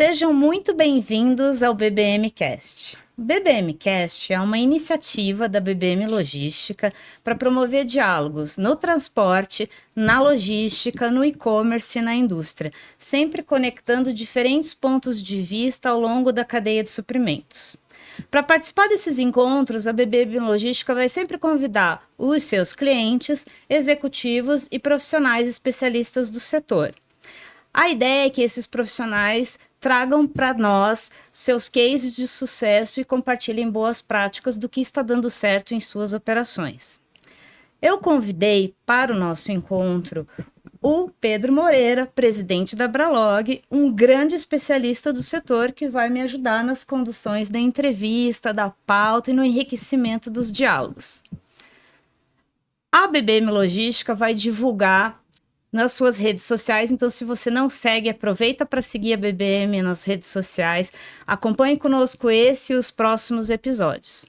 Sejam muito bem-vindos ao BBM Cast. O BBM Cast é uma iniciativa da BBM Logística para promover diálogos no transporte, na logística, no e-commerce e na indústria, sempre conectando diferentes pontos de vista ao longo da cadeia de suprimentos. Para participar desses encontros, a BBM Logística vai sempre convidar os seus clientes, executivos e profissionais especialistas do setor. A ideia é que esses profissionais tragam para nós seus cases de sucesso e compartilhem boas práticas do que está dando certo em suas operações. Eu convidei para o nosso encontro o Pedro Moreira, presidente da Bralog, um grande especialista do setor que vai me ajudar nas conduções da entrevista, da pauta e no enriquecimento dos diálogos. A BBM Logística vai divulgar nas suas redes sociais, então se você não segue, aproveita para seguir a BBM nas redes sociais, acompanhe conosco esse e os próximos episódios.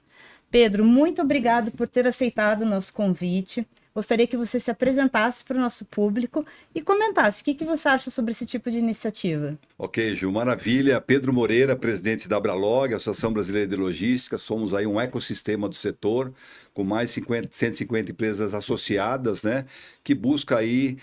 Pedro, muito obrigado por ter aceitado o nosso convite. Gostaria que você se apresentasse para o nosso público e comentasse o que você acha sobre esse tipo de iniciativa. Ok, Gil, maravilha. Pedro Moreira, presidente da Bralog, Associação Brasileira de Logística. Somos aí um ecossistema do setor, com mais de 150 empresas associadas, né, que busca aí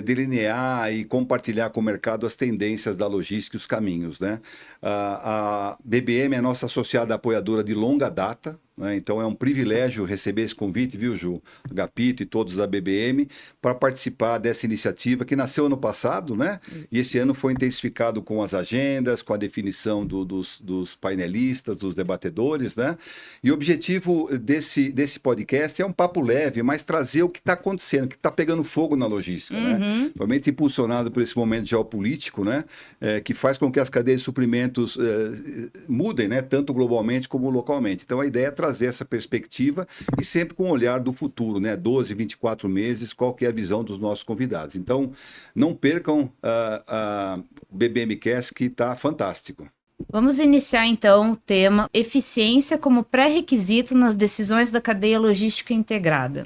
delinear e compartilhar com o mercado as tendências da logística e os caminhos, né. A BBM é nossa associada apoiadora de longa data, né, então é um privilégio receber esse convite, viu, Ju? Gapito e todos da BBM, para participar dessa iniciativa que nasceu ano passado, né, e esse ano foi intensificado com as agendas, com a definição dos painelistas, dos debatedores, né? E o objetivo desse podcast é um papo leve, mas trazer o que está acontecendo, que está pegando fogo na logística, né? Realmente impulsionado por esse momento geopolítico, né? Que faz com que as cadeias de suprimentos mudem, né? Tanto globalmente como localmente. Então a ideia é trazer essa perspectiva e sempre com o olhar do futuro, né? 12, 24 meses, qual que é a visão dos nossos convidados. Então, não percam o BBMcast, que está fantástico. Vamos iniciar então o tema eficiência como pré-requisito nas decisões da cadeia logística integrada.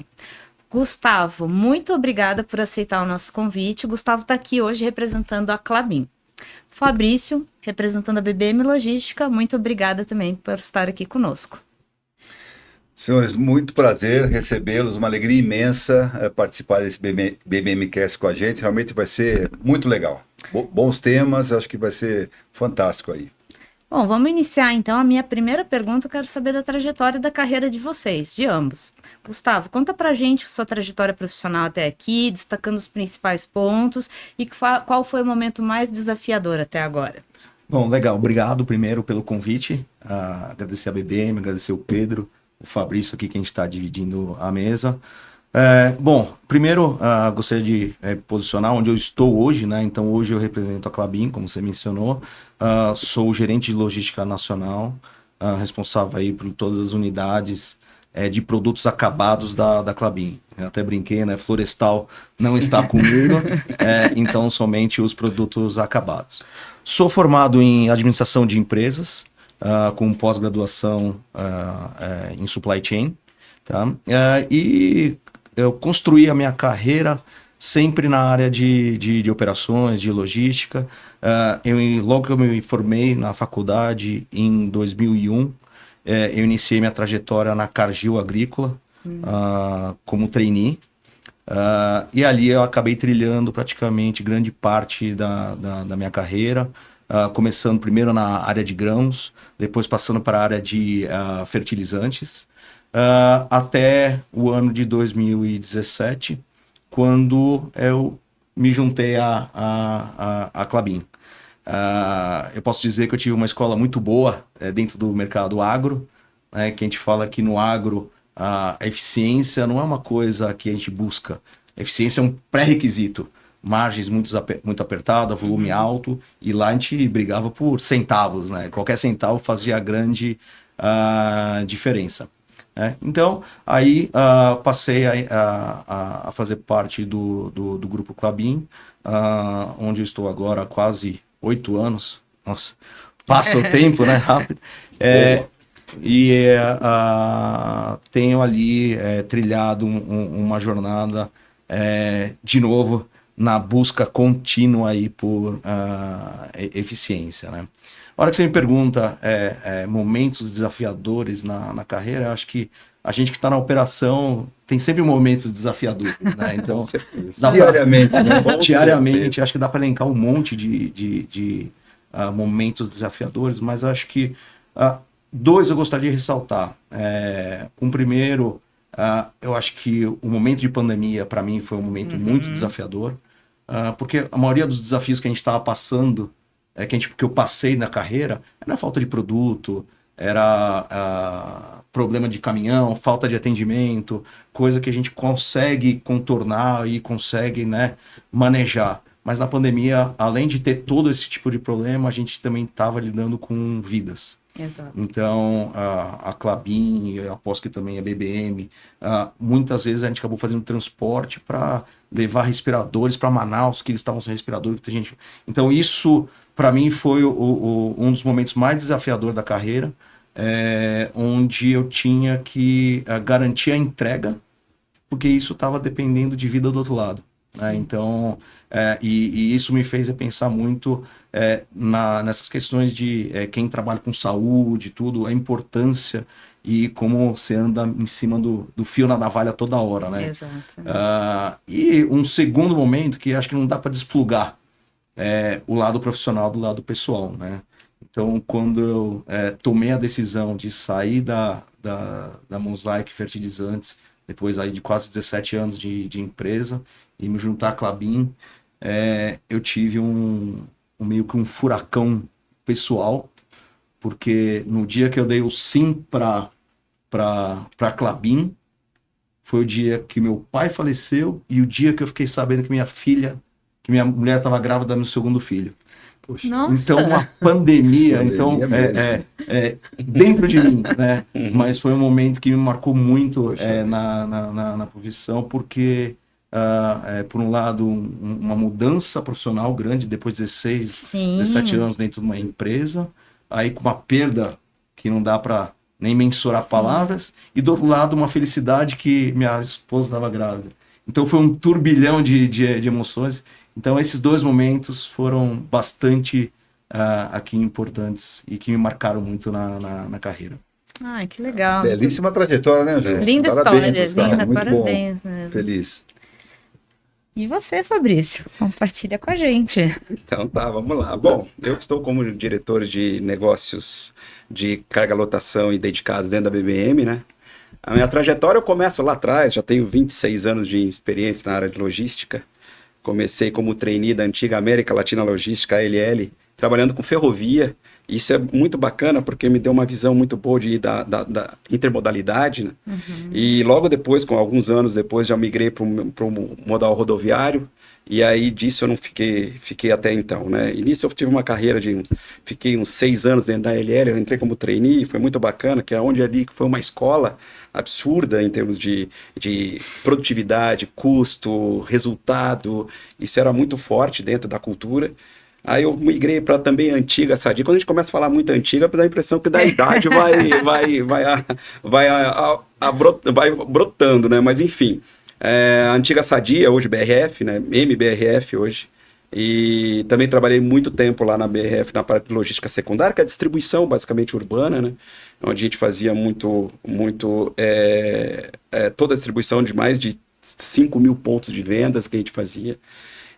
Gustavo, muito obrigada por aceitar o nosso convite. Gustavo está aqui hoje representando a Klabin. Fabrício, representando a BBM Logística, muito obrigada também por estar aqui conosco. Senhores, muito prazer recebê-los, uma alegria imensa participar desse BBMcast com a gente. Realmente vai ser muito legal. Bons temas, acho que vai ser fantástico aí. Bom, vamos iniciar então. A minha primeira pergunta, eu quero saber da trajetória da carreira de vocês, de ambos. Gustavo, conta pra gente sua trajetória profissional até aqui, destacando os principais pontos e qual foi o momento mais desafiador até agora. Bom, legal. Obrigado primeiro pelo convite. Agradecer a BBM, agradecer o Pedro, o Fabrício aqui que a gente está dividindo a mesa. Bom, primeiro gostaria de posicionar onde eu estou hoje, né? Então hoje eu represento a Klabin, como você mencionou. Sou o gerente de logística nacional, responsável aí por todas as unidades de produtos acabados da Klabin. Eu até brinquei, né? Florestal não está comigo, então somente os produtos acabados. Sou formado em administração de empresas, com pós-graduação em supply chain, tá? E eu construí a minha carreira sempre na área de operações, de logística. Logo que eu me formei na faculdade, em 2001, eu iniciei minha trajetória na Cargill Agrícola, como trainee. E ali eu acabei trilhando praticamente grande parte da minha carreira, começando primeiro na área de grãos, depois passando para a área de fertilizantes, até o ano de 2017, quando eu me juntei à Klabin. Eu posso dizer que eu tive uma escola muito boa dentro do mercado agro, né, que a gente fala que no agro a eficiência não é uma coisa que a gente busca. A eficiência é um pré-requisito. Margens muito apertadas, volume alto, e lá a gente brigava por centavos, né? Qualquer centavo fazia grande diferença. Então, aí passei a fazer parte do Grupo Klabin, onde eu estou agora há quase 8 anos. Nossa, passa o tempo, né? Rápido. Tenho ali trilhado uma jornada, de novo, na busca contínua aí por eficiência, né? A hora que você me pergunta momentos desafiadores na carreira, eu acho que a gente que está na operação tem sempre momentos desafiadores, né? Então, diariamente, né? diariamente, acho que dá para elencar um monte de momentos desafiadores, mas acho que dois eu gostaria de ressaltar. Um primeiro, eu acho que o momento de pandemia, para mim, foi um momento muito desafiador, porque a maioria dos desafios que a gente estava passando, que eu passei na carreira, era falta de produto, era problema de caminhão, falta de atendimento, coisa que a gente consegue contornar e consegue, né, manejar. Mas na pandemia, além de ter todo esse tipo de problema, a gente também estava lidando com vidas. Exato. Então, a Klabin, eu aposto que também a BBM, muitas vezes a gente acabou fazendo transporte para levar respiradores para Manaus, que eles estavam sem respirador. Então, isso, para mim, foi um dos momentos mais desafiadores da carreira, onde eu tinha que garantir a entrega, porque isso estava dependendo de vida do outro lado. Né? Então, e isso me fez pensar muito nessas questões de quem trabalha com saúde, tudo, a importância e como você anda em cima do fio na navalha toda hora, né? Exato. E um segundo momento que acho que não dá para desplugar o lado profissional do lado pessoal, né? Então, quando eu tomei a decisão de sair da Mosaic Fertilizantes, depois aí de quase 17 anos de empresa, e me juntar à Klabin, eu tive meio que um furacão pessoal, porque no dia que eu dei o sim para a Klabin, foi o dia que meu pai faleceu e o dia que eu fiquei sabendo que minha mulher estava grávida do meu segundo filho. Poxa. Nossa. Então, a pandemia então, dentro de mim, né? Mas foi um momento que me marcou muito na profissão, porque, por um lado, uma mudança profissional grande, depois de 17 anos dentro de uma empresa, aí com uma perda que não dá para nem mensurar palavras, e do outro lado, uma felicidade que minha esposa estava grávida. Então, foi um turbilhão de emoções. Então, esses dois momentos foram bastante aqui importantes e que me marcaram muito na carreira. Ai, que legal. Belíssima trajetória, né, Ju? Linda Parabéns, história, Gustavo. linda, Muito parabéns bom. mesmo. Feliz. E você, Fabrício? Compartilha com a gente. Então tá, vamos lá. Bom, eu estou como diretor de negócios de carga, lotação e dedicados dentro da BBM, né? A minha trajetória eu começo lá atrás, já tenho 26 anos de experiência na área de logística. Comecei como trainee da antiga América Latina Logística, ALL, trabalhando com ferrovia. Isso é muito bacana porque me deu uma visão muito boa da intermodalidade, né? E logo depois, com alguns anos depois, já migrei para o modal rodoviário. E aí disso eu não fiquei até então, né? E nisso eu tive uma carreira fiquei uns 6 anos dentro da ALL, eu entrei como trainee, foi muito bacana, que é onde ali foi uma escola absurda em termos de produtividade, custo, resultado. Isso era muito forte dentro da cultura. Aí eu migrei para também a antiga Sadia. Quando a gente começa a falar muito antiga, dá a impressão que da idade vai brotando, né? Mas enfim, a antiga Sadia, hoje BRF, né? MBRF hoje. E também trabalhei muito tempo lá na BRF, na parte de logística secundária, que é a distribuição basicamente urbana, né? Onde a gente fazia toda a distribuição de mais de 5 mil pontos de vendas que a gente fazia.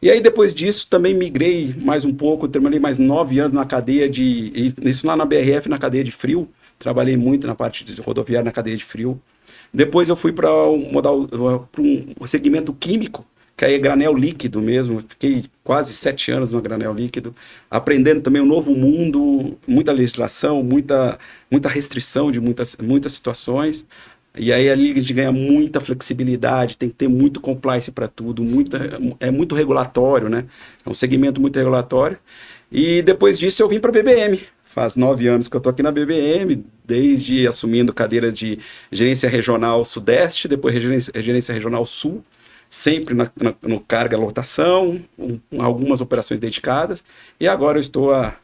E aí, depois disso, também migrei mais um pouco, terminei mais 9 anos na cadeia isso lá na BRF, na cadeia de frio. Trabalhei muito na parte de rodoviária, na cadeia de frio. Depois eu fui para um segmento químico, que aí é granel líquido mesmo. Fiquei quase 7 anos no granel líquido, aprendendo também um novo mundo, muita legislação, muita restrição de muitas situações. E aí ali a gente ganha muita flexibilidade, tem que ter muito compliance para tudo, é muito regulatório, né? É um segmento muito regulatório. E depois disso eu vim para a BBM. Faz 9 anos que eu estou aqui na BBM, desde assumindo cadeira de gerência regional Sudeste, depois gerência regional Sul, sempre no carga lotação, algumas operações dedicadas. E agora eu estou há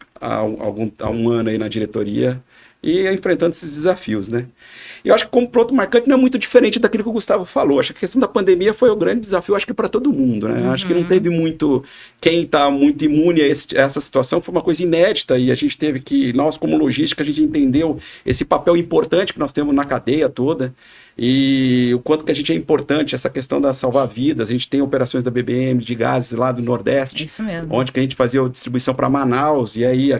um ano aí na diretoria, e enfrentando esses desafios, né? E eu acho que como ponto marcante não é muito diferente daquilo que o Gustavo falou. Acho que a questão da pandemia foi o grande desafio, acho que para todo mundo, né? Acho que não teve muito quem está muito imune a essa situação, foi uma coisa inédita e a gente teve que, nós como logística, a gente entendeu esse papel importante que nós temos na cadeia toda e o quanto que a gente é importante, essa questão da salvar vidas. A gente tem operações da BBM de gases lá do Nordeste, Isso mesmo. onde que a gente fazia a distribuição para Manaus, e aí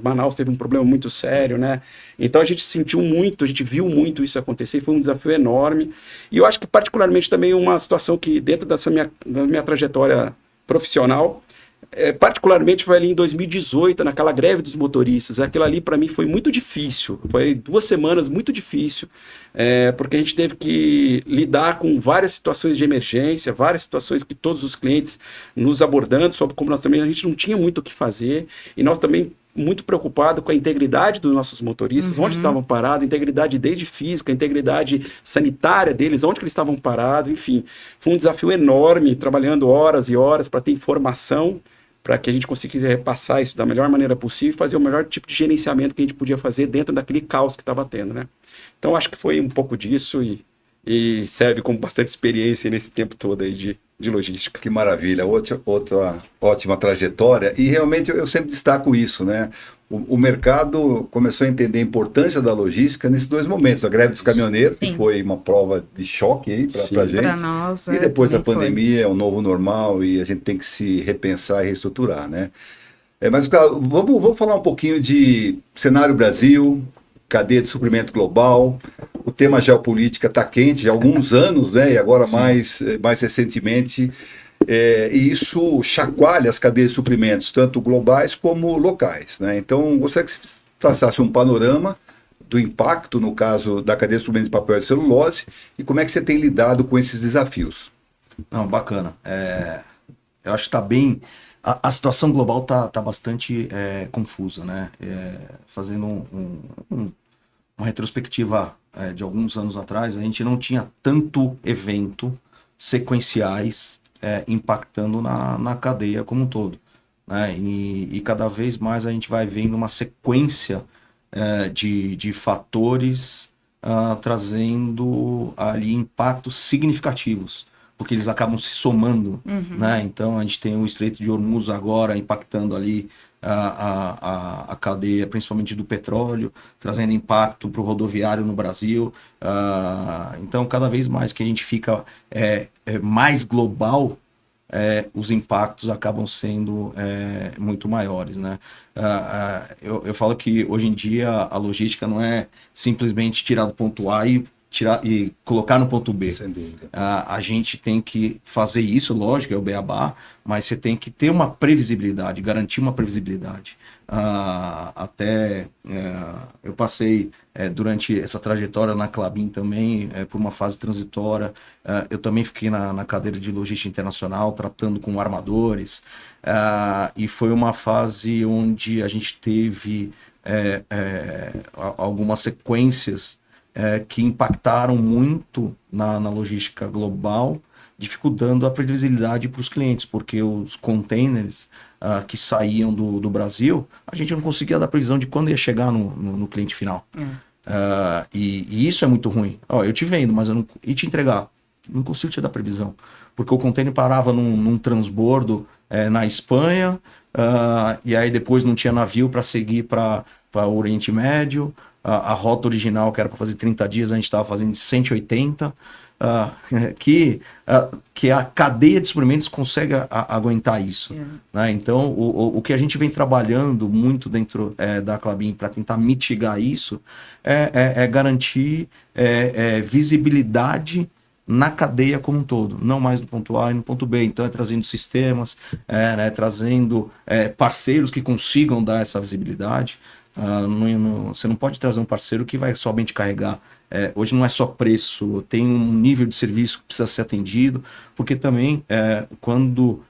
Manaus teve um problema muito sério, né? Então a gente sentiu muito, a gente viu muito isso acontecer, foi um desafio enorme. E eu acho que particularmente também uma situação que dentro da minha trajetória profissional, particularmente foi ali em 2018, naquela greve dos motoristas. Aquilo ali para mim foi muito difícil, foi 2 semanas muito difícil, porque a gente teve que lidar com várias situações de emergência, várias situações que todos os clientes nos abordando, sobre como nós também, a gente não tinha muito o que fazer, e nós também muito preocupados com a integridade dos nossos motoristas, onde estavam parados, integridade desde física, integridade sanitária deles, onde que eles estavam parados, enfim. Foi um desafio enorme, trabalhando horas e horas para ter informação, para que a gente conseguisse repassar isso da melhor maneira possível e fazer o melhor tipo de gerenciamento que a gente podia fazer dentro daquele caos que estava tendo, né? Então, acho que foi um pouco disso e serve como bastante experiência nesse tempo todo aí de logística. Que maravilha, outra ótima trajetória. E realmente eu sempre destaco isso, né? O mercado começou a entender a importância da logística nesses 2 momentos. A greve dos caminhoneiros, Sim. que foi uma prova de choque aí para a gente. Para nós, E depois a também pandemia é o novo normal e a gente tem que se repensar e reestruturar, né? Mas claro, vamos falar um pouquinho de cenário Brasil, cadeia de suprimento global. O tema geopolítica está quente já há alguns anos, né? E agora mais recentemente. E isso chacoalha as cadeias de suprimentos, tanto globais como locais, né? Então, gostaria que você traçasse um panorama do impacto, no caso da cadeia de suprimentos de papel e celulose, e como é que você tem lidado com esses desafios. Não, bacana. Eu acho que está bem... A situação global tá bastante confusa, né? Fazendo uma retrospectiva de alguns anos atrás, a gente não tinha tanto evento sequenciais impactando na cadeia como um todo, né? E cada vez mais a gente vai vendo uma sequência de fatores trazendo ali impactos significativos, porque eles acabam se somando, né? Então a gente tem o Estreito de Hormuz agora impactando ali a cadeia, principalmente do petróleo, trazendo impacto para o rodoviário no Brasil. Então cada vez mais que a gente fica mais global, os impactos acabam sendo muito maiores, né? Eu falo que hoje em dia a logística não é simplesmente tirar do ponto A e colocar no ponto B. A gente tem que fazer isso, lógico, é o beabá, mas você tem que ter uma previsibilidade, garantir uma previsibilidade. Eu passei durante essa trajetória na Klabin também, por uma fase transitória. Eu também fiquei na cadeira de logística internacional, tratando com armadores, e foi uma fase onde a gente teve algumas sequências que impactaram muito na logística global, dificultando a previsibilidade para os clientes, porque os containers que saíam do Brasil, a gente não conseguia dar previsão de quando ia chegar no cliente final. E isso é muito ruim. Eu te vendo, mas e te entregar? Não consigo te dar previsão, porque o container parava num transbordo na Espanha, e aí depois não tinha navio para seguir para o Oriente Médio. A rota original, que era para fazer 30 dias, a gente estava fazendo 180, que a cadeia de suprimentos consegue aguentar isso. Né? Então, o que a gente vem trabalhando muito dentro da Klabin para tentar mitigar isso é garantir visibilidade na cadeia como um todo, não mais no ponto A e no ponto B. Então é trazendo sistemas, trazendo parceiros que consigam dar essa visibilidade. Você não pode trazer um parceiro que vai somente carregar. Hoje não é só preço, tem um nível de serviço que precisa ser atendido, porque também quando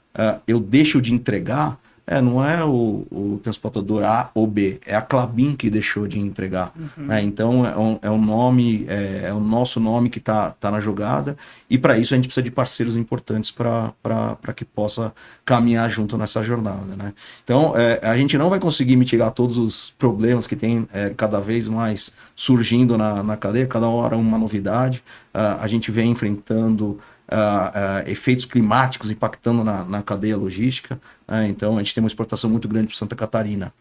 eu deixo de entregar, não é o transportador A ou B, é a Klabin que deixou de entregar. Né? Então é um nome, é o nosso nome que tá na jogada, e para isso a gente precisa de parceiros importantes para que possa caminhar junto nessa jornada. Né? Então a gente não vai conseguir mitigar todos os problemas que tem cada vez mais surgindo na cadeia, cada hora uma novidade. A gente vem enfrentando efeitos climáticos impactando na cadeia logística. Então, a gente tem uma exportação muito grande para Santa Catarina.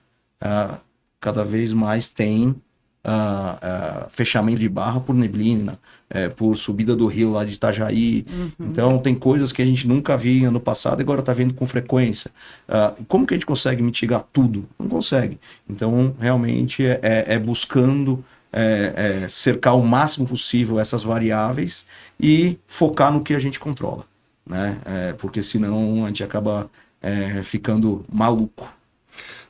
Cada vez mais tem fechamento de barra por neblina, por subida do rio lá de Itajaí. Então, tem coisas que a gente nunca via no passado e agora está vendo com frequência. Como que a gente consegue mitigar tudo? Não consegue. Então, realmente, buscando cercar o máximo possível essas variáveis e focar no que a gente controla, né? Porque senão a gente acaba ficando maluco.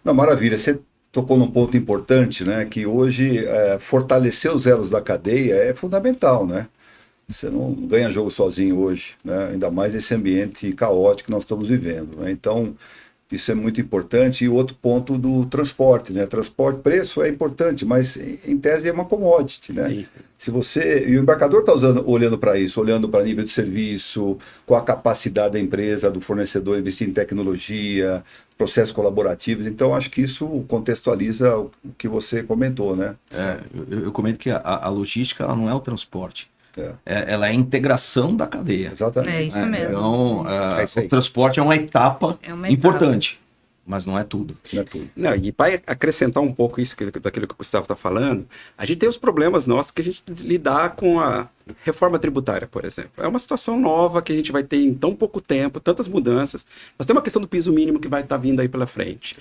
Não, maravilha. Você tocou num ponto importante, né? Que hoje fortalecer os elos da cadeia é fundamental, né? Você não ganha jogo sozinho hoje, né? Ainda mais esse ambiente caótico que nós estamos vivendo, né? Então, isso é muito importante. E o outro ponto do transporte, né? Transporte, preço é importante, mas em tese é uma commodity, né? Sim. Se você... E o embarcador está olhando para isso, olhando para nível de serviço, qual a capacidade da empresa, do fornecedor investir em tecnologia, processos colaborativos. Então, acho que isso contextualiza o que você comentou, né? Eu comento que a logística ela não é o transporte. Ela é a integração da cadeia. Exatamente. É isso mesmo. Então, isso aí. o transporte é uma etapa importante, mas não é tudo. Não é tudo. Não, e para acrescentar um pouco isso daquilo que o Gustavo está falando, a gente tem os problemas nossos que a gente lidar com a reforma tributária, por exemplo. É uma situação nova que a gente vai ter em tão pouco tempo, tantas mudanças. Nós temos uma questão do piso mínimo que vai estar vindo aí pela frente.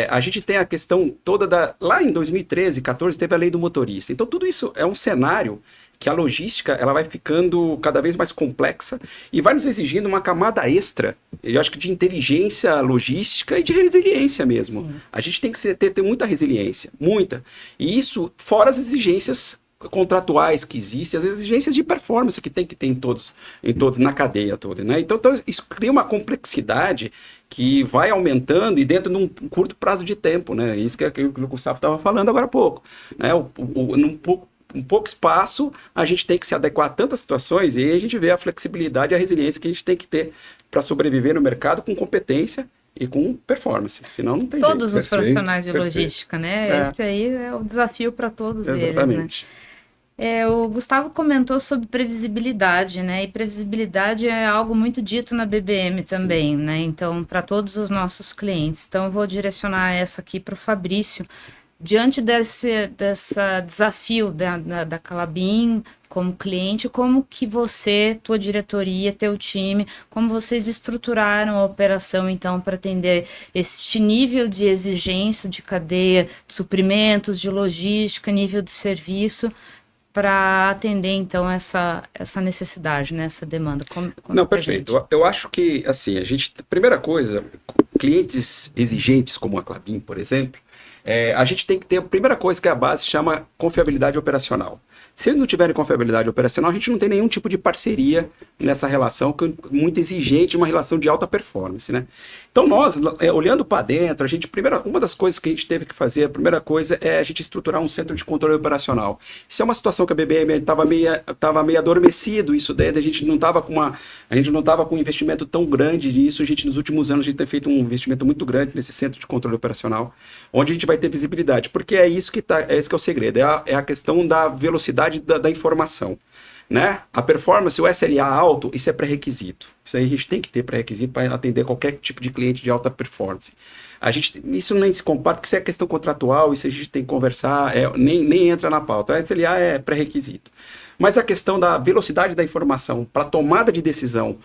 A gente tem a questão toda lá em 2013, 14, teve a lei do motorista. Então, tudo isso é um cenário que a logística ela vai ficando cada vez mais complexa e vai nos exigindo uma camada extra, eu acho que de inteligência logística e de resiliência mesmo. Sim. A gente tem que ter muita resiliência, muita. E isso fora as exigências contratuais que existem, as exigências de performance que tem que ter em todos na cadeia toda, né? Então isso cria uma complexidade que vai aumentando e dentro de um curto prazo de tempo, né? Isso que o Gustavo estava falando agora há pouco, né? Um pouco espaço, a gente tem que se adequar a tantas situações e aí a gente vê a flexibilidade e a resiliência que a gente tem que ter para sobreviver no mercado com competência e com performance, senão não tem Todos jeito. os profissionais de Perfeito. logística, né? Esse aí é o desafio para todos eles, né? Exatamente. O Gustavo comentou sobre previsibilidade, né? E previsibilidade é algo muito dito na BBM também, né? Então, para todos os nossos clientes. Então, eu vou direcionar essa aqui para o Fabrício. Diante desse desafio da Klabin como cliente, como que você, tua diretoria, teu time, como vocês estruturaram a operação, então, para atender este nível de exigência de cadeia, de suprimentos, de logística, nível de serviço, para atender, então, essa necessidade, né, essa demanda? Não, perfeito. Eu acho que, assim, primeira coisa, clientes exigentes como a Klabin, por exemplo, a gente tem que ter a primeira coisa que é a base, chama confiabilidade operacional. Se eles não tiverem confiabilidade operacional, a gente não tem nenhum tipo de parceria nessa relação, que é muito exigente, uma relação de alta performance, né? Então nós, olhando para dentro, uma das coisas que a gente teve que fazer, a primeira coisa é a gente estruturar um centro de controle operacional. Isso é uma situação que a BBM estava meio adormecido, isso daí, a gente não estava com um investimento tão grande nisso, nos últimos anos a gente tem feito um investimento muito grande nesse centro de controle operacional, onde a gente vai ter visibilidade, porque esse que é o segredo, é a questão da velocidade da informação. Né? A performance, o SLA alto, isso é pré-requisito. Isso aí a gente tem que ter pré-requisito para atender qualquer tipo de cliente de alta performance. Isso nem se compara, porque isso é questão contratual, isso a gente tem que conversar, nem entra na pauta. A SLA é pré-requisito. Mas a questão da velocidade da informação para tomada de decisão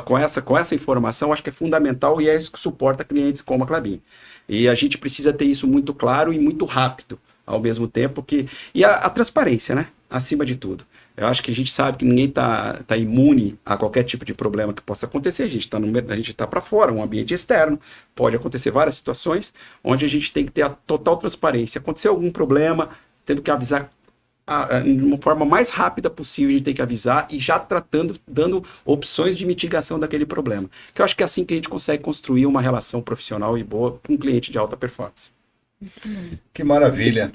com essa informação, acho que é fundamental e é isso que suporta clientes como a Klabin. E a gente precisa ter isso muito claro e muito rápido, ao mesmo tempo que... E a transparência, né? Acima de tudo. Eu acho que a gente sabe que ninguém tá imune a qualquer tipo de problema que possa acontecer. A gente está para fora, um ambiente externo. Pode acontecer várias situações onde a gente tem que ter a total transparência. Acontecer algum problema, tendo que avisar de uma forma mais rápida possível, a gente tem que avisar e já dando opções de mitigação daquele problema. Que eu acho que é assim que a gente consegue construir uma relação profissional e boa com um cliente de alta performance. Que maravilha.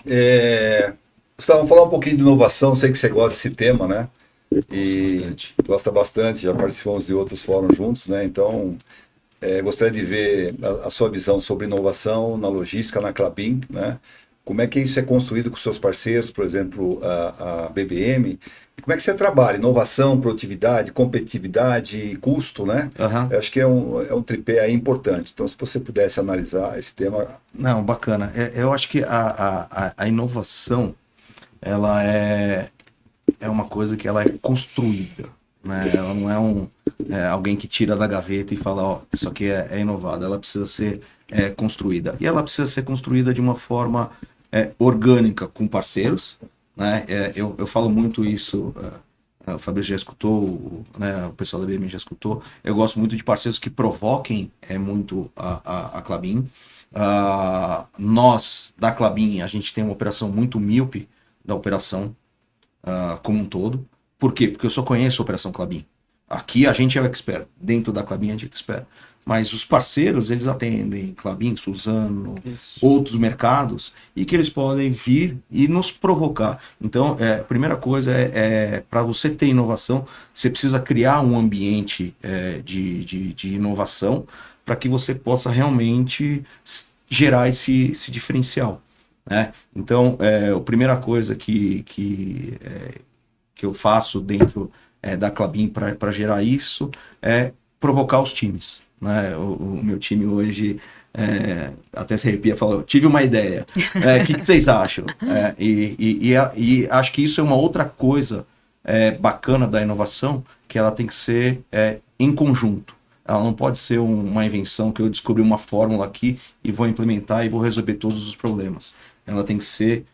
Gustavo, vamos falar um pouquinho de inovação. Sei que você gosta desse tema, né? Bastante. Gosta bastante, já participamos de outros fóruns juntos, né? Então, gostaria de ver a sua visão sobre inovação na logística, na Klabin, né? Como é que isso é construído com seus parceiros, por exemplo, a BBM? E como é que você trabalha? Inovação, produtividade, competitividade, custo, né? Aham. Eu acho que é um tripé aí importante. Então, se você pudesse analisar esse tema. Não, bacana. Eu acho que a inovação, ela é uma coisa que ela é construída, né? Ela não é alguém que tira da gaveta e fala, ó, isso aqui é inovado. Ela precisa ser construída. E ela precisa ser construída de uma forma orgânica com parceiros, né? Eu falo muito isso, o Fabrício já escutou, né? O pessoal da BM já escutou. Eu gosto muito de parceiros que provoquem muito a Klabin. Nós, da Klabin, a gente tem uma operação muito míope da operação como um todo. Por quê? Porque eu só conheço a operação Klabin. Aqui a gente é o expert. Dentro da Klabin a gente é expert. Mas os parceiros, eles atendem Klabin, Suzano, outros mercados, e que eles podem vir e nos provocar. Então, a primeira coisa para você ter inovação, você precisa criar um ambiente de inovação para que você possa realmente gerar esse diferencial, né? Então, a primeira coisa que eu faço dentro da Klabin para gerar isso é provocar os times, né? O meu time hoje até se arrepia, fala, tive uma ideia, o que vocês acham? E acho que isso é uma outra coisa bacana da inovação, que ela tem que ser em conjunto. Ela não pode ser uma invenção que eu descobri uma fórmula aqui e vou implementar e vou resolver todos os problemas. Ela tem que ser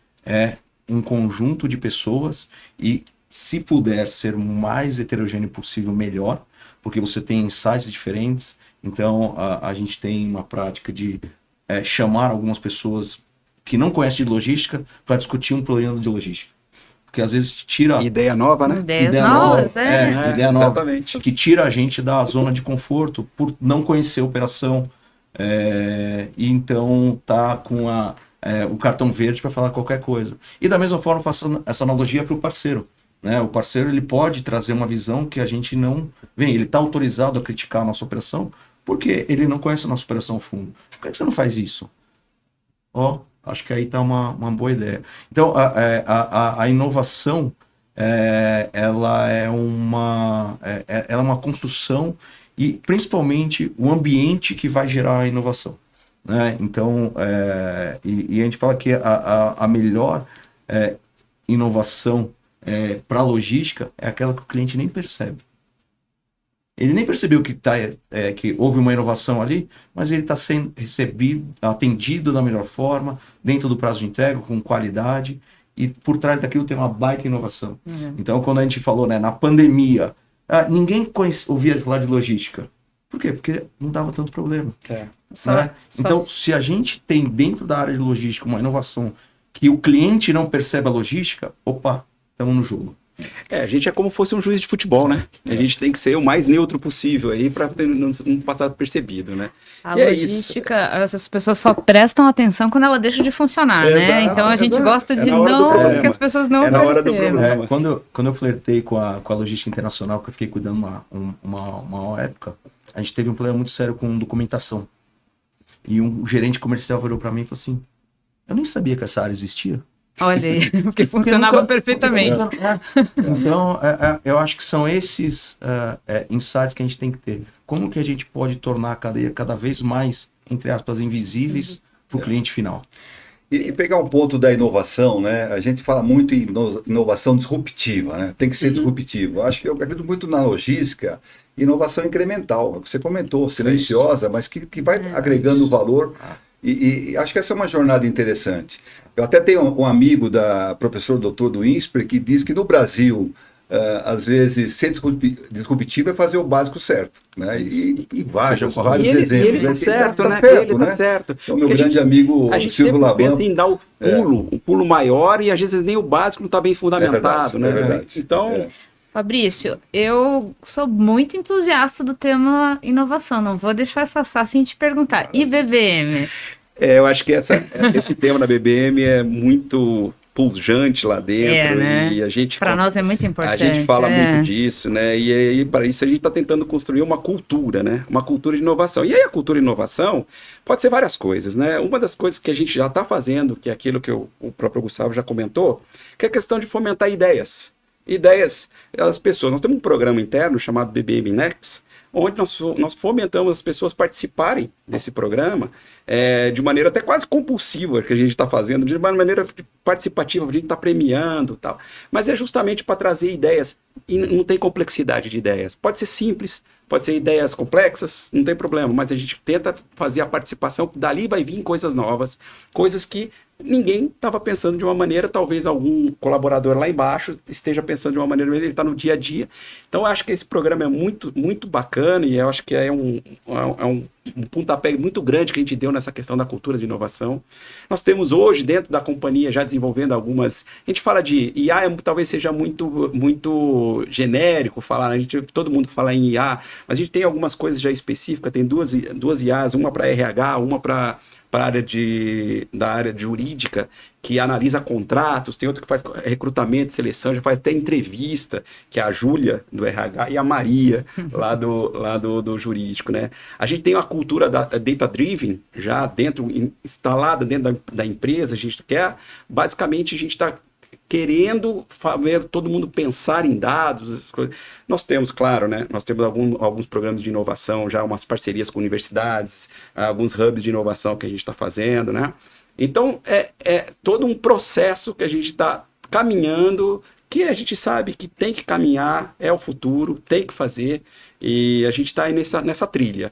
um conjunto de pessoas e, se puder ser o mais heterogêneo possível, melhor, porque você tem insights diferentes. Então, a gente tem uma prática de chamar algumas pessoas que não conhecem de logística para discutir um problema de logística. Porque às vezes tira... Ideia nova, né? Ideias novas, ideia nova. Exatamente. Que tira a gente da zona de conforto por não conhecer a operação. E então tá com o cartão verde para falar qualquer coisa. E da mesma forma, faço essa analogia para o parceiro, né? O parceiro, ele pode trazer uma visão que a gente não vem. Ele está autorizado a criticar a nossa operação porque ele não conhece a nossa operação a fundo. Por que você não faz isso? Acho que aí está uma boa ideia. Então, a inovação, ela é uma construção e, principalmente, o ambiente que vai gerar a inovação, né? Então, e a gente fala que a melhor inovação para a logística é aquela que o cliente nem percebe. Ele nem percebeu que houve uma inovação ali, mas ele está sendo atendido da melhor forma, dentro do prazo de entrega, com qualidade, e por trás daquilo tem uma baita inovação. Uhum. Então, quando a gente falou, né, na pandemia, ninguém ouvia falar de logística. Por quê? Porque não dava tanto problema. Então, se a gente tem dentro da área de logística uma inovação que o cliente não percebe a logística, estamos no jogo. A gente é como fosse um juiz de futebol, né? A gente tem que ser o mais neutro possível aí para não passar percebido, né? A logística, as pessoas só prestam atenção quando ela deixa de funcionar, né? Então a gente gosta de que as pessoas não na hora do problema. Quando eu flertei com a logística internacional, que eu fiquei cuidando uma época, a gente teve um problema muito sério com documentação. E um gerente comercial virou para mim e falou assim, eu nem sabia que essa área existia. Olha aí, porque funcionava perfeitamente. Então, eu acho que são esses insights que a gente tem que ter. Como que a gente pode tornar a cadeia cada vez mais, entre aspas, invisíveis para o cliente final? E pegar um ponto da inovação, né? A gente fala muito em inovação disruptiva, né? Tem que ser disruptivo. Eu acredito muito na logística, inovação incremental, é o que você comentou, silenciosa, mas que vai agregando valor. E acho que essa é uma jornada interessante. Eu até tenho um amigo, professor doutor do INSPER, que diz que no Brasil às vezes, ser disruptivo é fazer o básico certo, né? E vários E ele exemplos. tá né? certo, né? Certo, Ele tá certo. Então, meu Porque grande amigo a gente Silvio sempre Laban... pensa em dar o pulo, um pulo maior, e às vezes nem o básico não está bem fundamentado, né? É verdade. Então, Fabrício, eu sou muito entusiasta do tema inovação, não vou deixar passar sem te perguntar. E BBM? eu acho que esse tema da BBM é muito pujante lá dentro, né? e a gente... Para nós é muito importante. A gente fala muito disso, né? E aí, para isso, a gente está tentando construir uma cultura, né? Uma cultura de inovação. E aí, a cultura de inovação pode ser várias coisas, né? Uma das coisas que a gente já está fazendo, que é aquilo que o próprio Gustavo já comentou, que é a questão de fomentar ideias. Ideias das pessoas. Nós temos um programa interno chamado BBM Next, onde nós fomentamos as pessoas participarem desse programa de maneira até quase compulsiva, que a gente está fazendo, de uma maneira participativa, a gente está premiando e tal. Mas é justamente para trazer ideias, e não tem complexidade de ideias. Pode ser simples, pode ser ideias complexas, não tem problema, mas a gente tenta fazer a participação, dali vai vir coisas novas, coisas que ninguém estava pensando de uma maneira, talvez algum colaborador lá embaixo esteja pensando de uma maneira, ele está no dia a dia. Então, eu acho que esse programa é muito, muito bacana, e eu acho que é um pontapé muito grande que a gente deu nessa questão da cultura de inovação. Nós temos hoje, dentro da companhia, já desenvolvendo algumas... A gente fala de IA, talvez seja muito, muito genérico falar, todo mundo fala em IA, mas a gente tem algumas coisas já específicas, tem duas IAs, uma para RH, uma para da área jurídica, que analisa contratos, tem outra que faz recrutamento, seleção, já faz até entrevista, que é a Júlia, do RH, e a Maria, lá do jurídico, né? A gente tem uma cultura data-driven, já instalada dentro da empresa, a gente quer, basicamente, a gente está querendo fazer todo mundo pensar em dados, essas coisas. Nós temos, claro, né? Nós temos alguns programas de inovação, já umas parcerias com universidades, alguns hubs de inovação que a gente está fazendo, né? Então, é todo um processo que a gente está caminhando, que a gente sabe que tem que caminhar, é o futuro, tem que fazer, e a gente está aí nessa trilha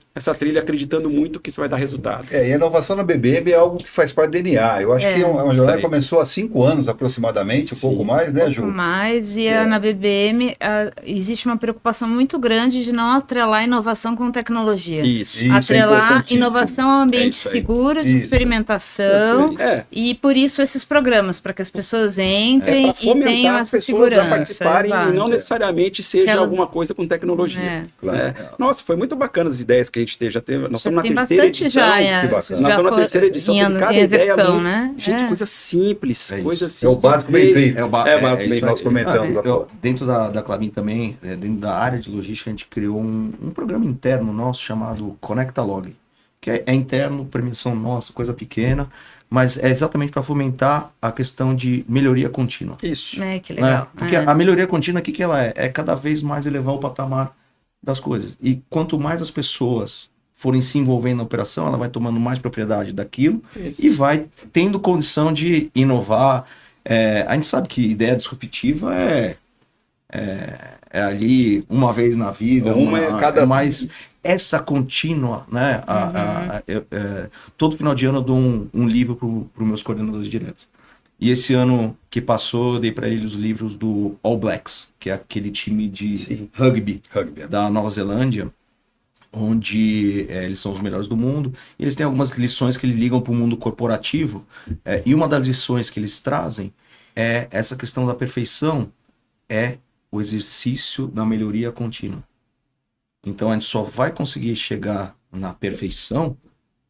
acreditando muito que isso vai dar resultado. E a inovação na BBM é algo que faz parte do DNA. Eu acho que é uma jornada que começou há 5 anos aproximadamente, um pouco mais, né, Ju? Um pouco mais, e na BBM existe uma preocupação muito grande de não atrelar inovação com tecnologia. Isso atrelar inovação a um ambiente seguro de experimentação, e por isso esses programas, para que as pessoas entrem e tenham essa segurança. A participarem, e não necessariamente seja alguma coisa com tecnologia. Claro. Nossa, foi muito bacana as ideias que a gente já teve. Nós estamos na terceira edição. Nós estamos na terceira edição. Teve cada ideia, né? Gente, coisa simples. Coisa simples. É o básico bem feito. É o básico bem feito. Nós comentamos. Dentro da Klabin também, dentro da área de logística, a gente criou um programa interno nosso chamado Conecta Log, que é interno, premiação nossa, coisa pequena, mas é exatamente para fomentar a questão de melhoria contínua. Isso. Que legal. Porque a melhoria contínua, o que ela é? É cada vez mais elevar o patamar das coisas. E quanto mais as pessoas forem se envolvendo na operação, ela vai tomando mais propriedade daquilo e vai tendo condição de inovar. A gente sabe que ideia disruptiva é ali uma vez na vida, mas essa contínua, né? Todo final de ano eu dou um livro para os meus coordenadores diretos. E esse ano que passou, eu dei para eles os livros do All Blacks, que é aquele time de rugby da Nova Zelândia, onde eles são os melhores do mundo. E eles têm algumas lições que eles ligam para o mundo corporativo. E uma das lições que eles trazem é essa questão da perfeição, é o exercício da melhoria contínua. Então a gente só vai conseguir chegar na perfeição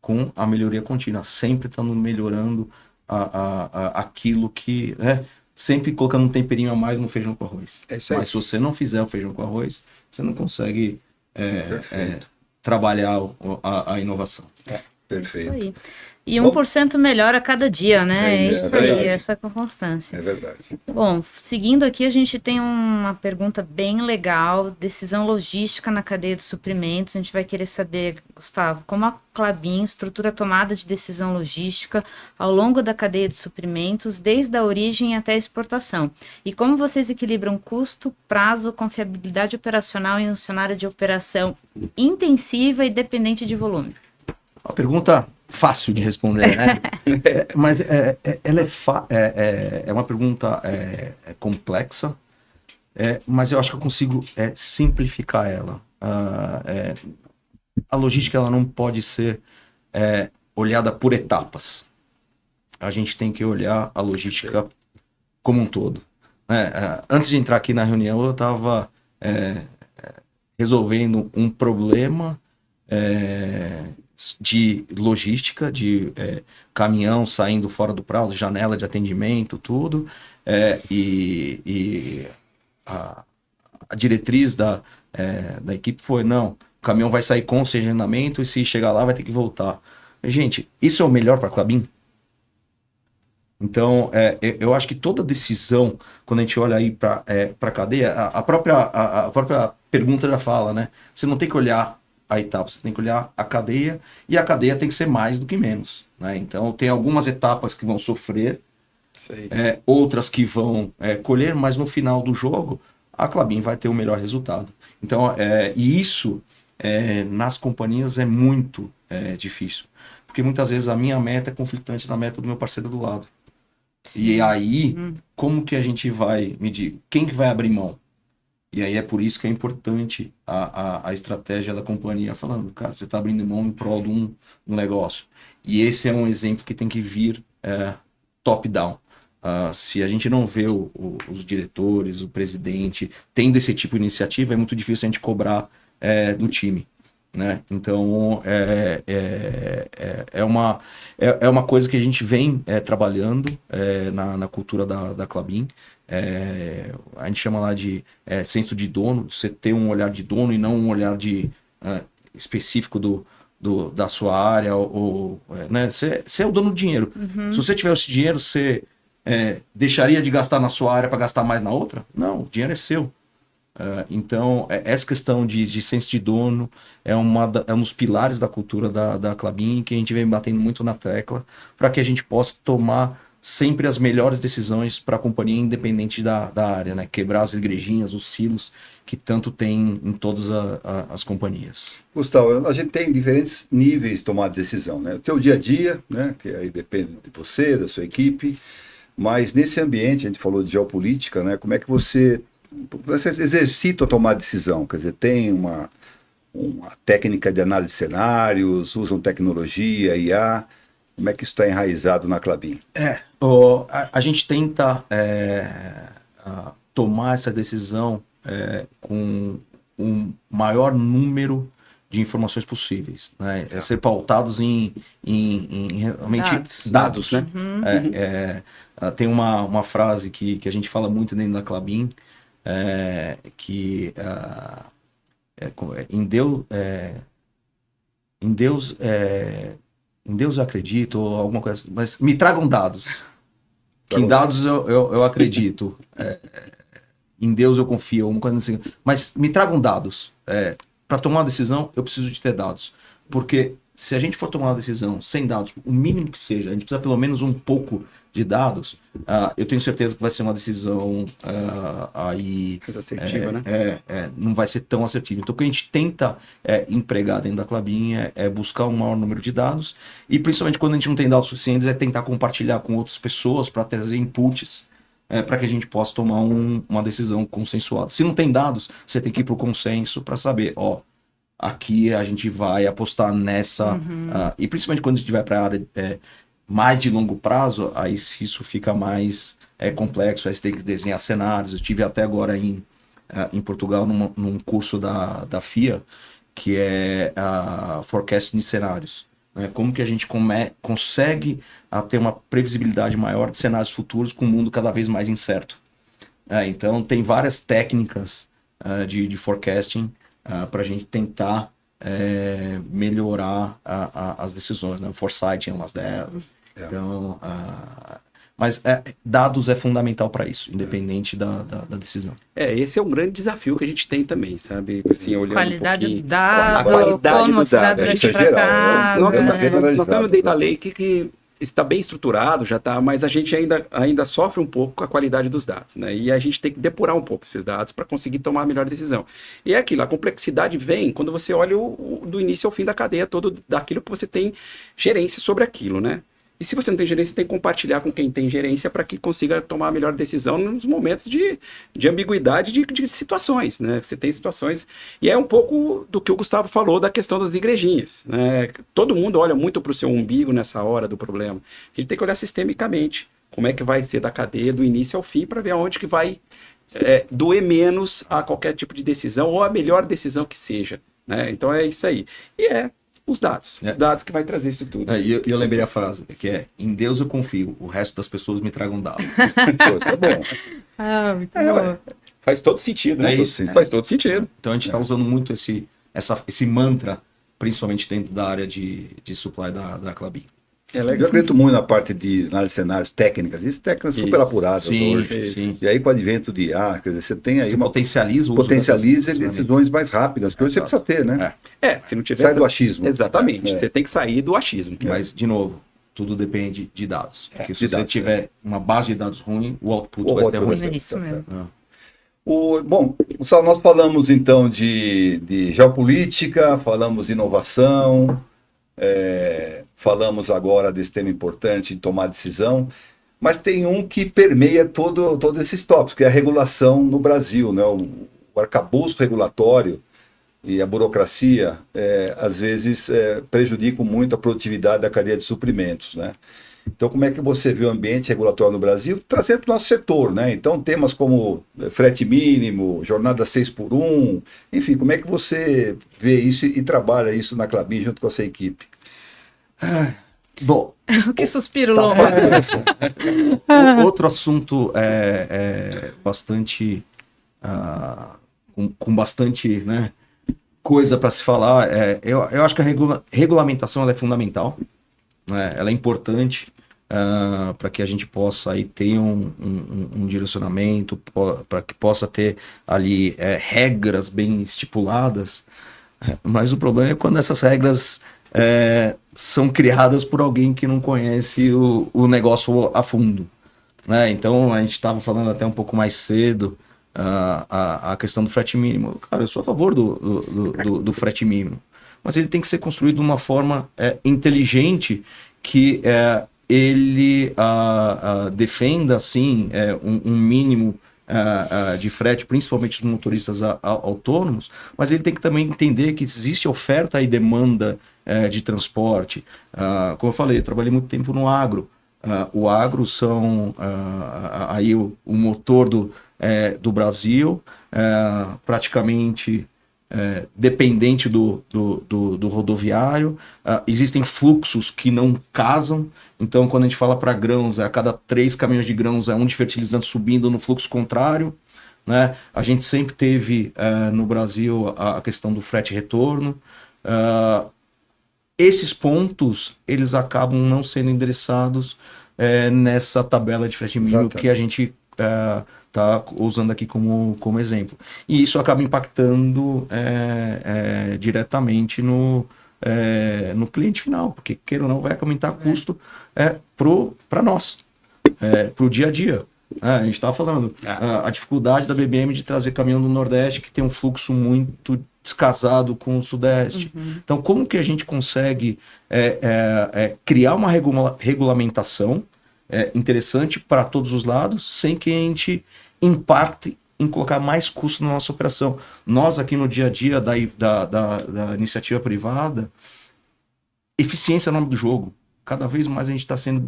com a melhoria contínua, sempre estando melhorando aquilo que, sempre colocando um temperinho a mais no feijão com arroz. Mas se você não fizer o feijão com arroz, você não consegue trabalhar a inovação. Perfeito. Isso aí. E 1% melhor a cada dia, né? É isso aí, essa constância. É verdade. Bom, seguindo aqui, a gente tem uma pergunta bem legal, decisão logística na cadeia de suprimentos. A gente vai querer saber, Gustavo, como a Klabin estrutura a tomada de decisão logística ao longo da cadeia de suprimentos, desde a origem até a exportação. E como vocês equilibram custo, prazo, confiabilidade operacional em um cenário de operação intensiva e dependente de volume? Uma pergunta fácil de responder, né? Mas ela é uma pergunta complexa, mas eu acho que eu consigo simplificar ela. A logística ela não pode ser olhada por etapas. A gente tem que olhar a logística como um todo. Antes de entrar aqui na reunião, eu estava resolvendo um problema de logística, de caminhão saindo fora do prazo, janela de atendimento, tudo. E a diretriz da equipe foi, não, o caminhão vai sair com sem agendamento e se chegar lá vai ter que voltar. Gente, isso é o melhor para a Klabin? Então, eu acho que toda decisão, quando a gente olha aí para a cadeia, a própria pergunta já fala, né? Você não tem que olhar a etapa, você tem que olhar a cadeia, e a cadeia tem que ser mais do que menos, né? Então, tem algumas etapas que vão sofrer, outras que vão colher, mas no final do jogo, a Klabin vai ter o melhor resultado. Então, e isso, nas companhias, é muito difícil. Porque muitas vezes a minha meta é conflitante da meta do meu parceiro do lado. Sim. E aí, como que a gente vai medir? Quem que vai abrir mão? E aí é por isso que é importante a estratégia da companhia falando, cara, você está abrindo mão em prol de um negócio. E esse é um exemplo que tem que vir top-down. Se a gente não vê os diretores, o presidente tendo esse tipo de iniciativa, é muito difícil a gente cobrar do time. Né? Então é uma coisa que a gente vem trabalhando na cultura da Klabin. A gente chama lá de senso de dono, você ter um olhar de dono e não um olhar específico da sua área, né? Você é o dono do dinheiro. Se você tiver esse dinheiro, você deixaria de gastar na sua área para gastar mais na outra? Não, o dinheiro é seu. Então, essa questão de senso de dono é um dos pilares da cultura da Klabin, que a gente vem batendo muito na tecla, para que a gente possa tomar sempre as melhores decisões para a companhia, independente da área, né? Quebrar as igrejinhas, os silos que tanto tem em todas as companhias. Gustavo, a gente tem diferentes níveis de tomar decisão, né? O teu dia a dia, né? Que aí depende de você, da sua equipe, mas nesse ambiente, a gente falou de geopolítica, né? Como é que você exercita a tomar decisão? Quer dizer, tem uma técnica de análise de cenários, usam tecnologia, IA. Como é que isso está enraizado na Klabin? A gente tenta tomar essa decisão com um maior número de informações possíveis, né? Ser pautados em realmente dados, né? Tem uma frase que a gente fala muito dentro da Klabin, que em Deus eu acredito, ou alguma coisa assim, mas me tragam dados. Que em dados eu acredito. Em Deus eu confio, uma coisa assim. Mas me tragam dados. Para tomar uma decisão, eu preciso de ter dados. Porque se a gente for tomar uma decisão sem dados, o mínimo que seja, a gente precisa pelo menos um pouco de dados, eu tenho certeza que vai ser uma decisão aí... mais assertiva, né? Não vai ser tão assertiva. Então, o que a gente tenta empregar dentro da Klabin é buscar um maior número de dados, e principalmente quando a gente não tem dados suficientes, é tentar compartilhar com outras pessoas para trazer inputs, para que a gente possa tomar uma decisão consensuada. Se não tem dados, você tem que ir para o consenso para saber, aqui a gente vai apostar nessa... e principalmente quando a gente vai para a área... mais de longo prazo, aí se isso fica mais complexo, aí você tem que desenhar cenários. Eu estive até agora em Portugal num curso da FIA, que é Forecasting de Cenários. Né? Como que a gente consegue ter uma previsibilidade maior de cenários futuros com um mundo cada vez mais incerto. Então tem várias técnicas de forecasting para a gente tentar melhorar as decisões, né? O foresight é uma delas. Então, mas dados é fundamental para isso, independente da decisão. Esse é um grande desafio que a gente tem também, sabe? Assim, olhando Qualidade um do dado, a qualidade como do esse dado dado. vai Isso é ser geral, tratado. Nós temos o Data Lake que está bem estruturado, já está, mas a gente ainda sofre um pouco com a qualidade dos dados, né? E a gente tem que depurar um pouco esses dados para conseguir tomar a melhor decisão. E é aquilo, a complexidade vem quando você olha do início ao fim da cadeia todo, daquilo que você tem gerência sobre aquilo, né? E se você não tem gerência, tem que compartilhar com quem tem gerência para que consiga tomar a melhor decisão nos momentos de ambiguidade de situações, né? Você tem situações... E é um pouco do que o Gustavo falou da questão das igrejinhas, né? Todo mundo olha muito para o seu umbigo nessa hora do problema. A gente tem que olhar sistemicamente. Como é que vai ser da cadeia do início ao fim para ver aonde que vai doer menos a qualquer tipo de decisão ou a melhor decisão que seja, né? Então é isso aí. E os dados que vai trazer isso tudo. E eu lembrei a frase, que é: em Deus eu confio, o resto das pessoas me tragam dados. Pô, isso é bom. Ah, muito bom. Faz todo sentido, né? É isso. Faz todo sentido. Então a gente está usando muito esse mantra, principalmente dentro da área de supply da Klabin. É Eu legal. acredito muito na parte de análise de cenários técnicas, isso técnicas super Isso. apuradas Sim, hoje. sim. E aí com o advento de IA, quer dizer, você tem aí Você potencializa o uso potencializa dessas decisões mais rápidas, que hoje você precisa ter, né? Se não tiver... Sai do achismo. Exatamente. É. Você tem que sair do achismo. Mas, de novo, tudo depende de dados. Porque se de você dados, tiver uma base de dados ruim, o output O vai ser output ruim. vai É isso mesmo. Bom, Gustavo, nós falamos então de geopolítica, falamos de inovação, falamos agora desse tema importante de tomar decisão, mas tem um que permeia todos esses tópicos, que é a regulação no Brasil, né? O arcabouço regulatório e a burocracia, às vezes, prejudicam muito a produtividade da cadeia de suprimentos, né? Então, como é que você vê o ambiente regulatório no Brasil, trazendo para o nosso setor, né? Então, temas como frete mínimo, jornada 6x1, enfim, como é que você vê isso e trabalha isso na Klabin junto com a sua equipe? Bom, O que suspiro, Lomba? outro assunto bastante... com bastante, né, coisa para se falar, eu acho que a regulamentação ela é fundamental, né? Ela é importante para que a gente possa aí ter um direcionamento, para que possa ter ali regras bem estipuladas, mas o problema é quando essas regras são criadas por alguém que não conhece o negócio a fundo, né? Então a gente estava falando até um pouco mais cedo a questão do frete mínimo. Cara, eu sou a favor do frete mínimo, mas ele tem que ser construído de uma forma inteligente que ele defenda assim um mínimo de frete, principalmente dos motoristas autônomos, mas ele tem que também entender que existe oferta e demanda de transporte. Como eu falei, eu trabalhei muito tempo no agro. O agro são aí o motor do Brasil, praticamente dependente do rodoviário. Existem fluxos que não casam. Então, quando a gente fala para grãos, a cada 3 caminhões de grãos é um de fertilizante subindo no fluxo contrário, né? A gente sempre teve no Brasil a questão do frete retorno. Esses pontos, eles acabam não sendo endereçados nessa tabela de frete mínimo que a gente está usando aqui como exemplo. E isso acaba impactando diretamente no cliente final, porque, queira ou não, vai aumentar custo para nós, para o dia a dia. A gente estava falando, a dificuldade da BBM de trazer caminhão do Nordeste, que tem um fluxo muito descasado com o Sudeste. Então, como que a gente consegue criar uma regulamentação interessante para todos os lados, sem que a gente impacte em colocar mais custo na nossa operação? Nós aqui no dia a dia da iniciativa privada, eficiência é o nome do jogo. Cada vez mais a gente está sendo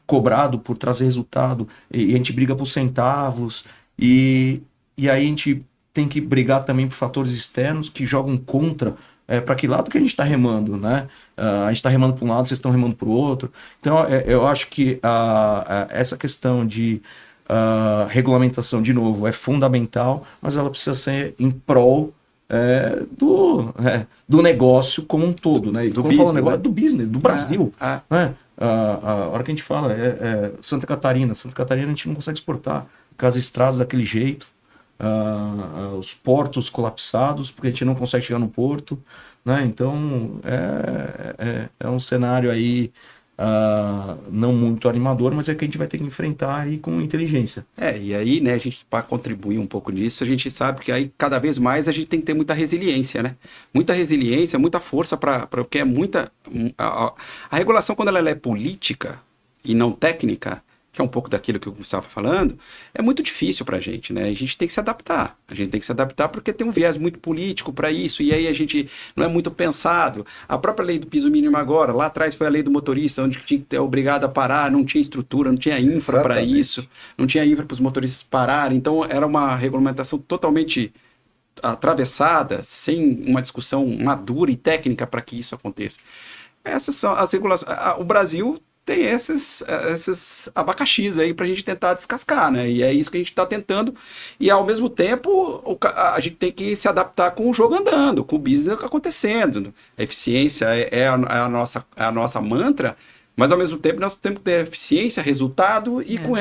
cobrado por trazer resultado, e a gente briga por centavos, e aí a gente tem que brigar também por fatores externos que jogam contra. Para que lado que a gente está remando, né? A gente está remando para um lado, vocês estão remando para o outro. Então, eu acho que essa questão de regulamentação, de novo, é fundamental, mas ela precisa ser em prol do negócio como um todo, né? Do business, né? Do business, do Brasil. Né? A hora que a gente fala Santa Catarina a gente não consegue exportar, porque as estradas daquele jeito, os portos colapsados, porque a gente não consegue chegar no porto, né? Então é um cenário aí não muito animador, mas é que a gente vai ter que enfrentar aí com inteligência. E aí, né, a gente, para contribuir um pouco nisso, a gente sabe que aí cada vez mais a gente tem que ter muita resiliência, né? Muita resiliência, muita força porque é muita... A regulação, quando ela é política e não técnica, que é um pouco daquilo que o Gustavo estava falando, é muito difícil para a gente, né? A gente tem que se adaptar. A gente tem que se adaptar porque tem um viés muito político para isso, e aí a gente não é muito pensado. A própria lei do piso mínimo agora, lá atrás foi a lei do motorista, onde tinha que ter obrigado a parar, não tinha estrutura, não tinha infra para isso, não tinha infra para os motoristas pararem, então era uma regulamentação totalmente atravessada, sem uma discussão madura e técnica para que isso aconteça. Essas são as regulações. O Brasil tem esses abacaxis aí pra gente tentar descascar, né? E é isso que a gente tá tentando. E ao mesmo tempo, a gente tem que se adaptar com o jogo andando, com o business acontecendo. A eficiência é a nossa mantra, mas ao mesmo tempo nós temos que ter eficiência, resultado e com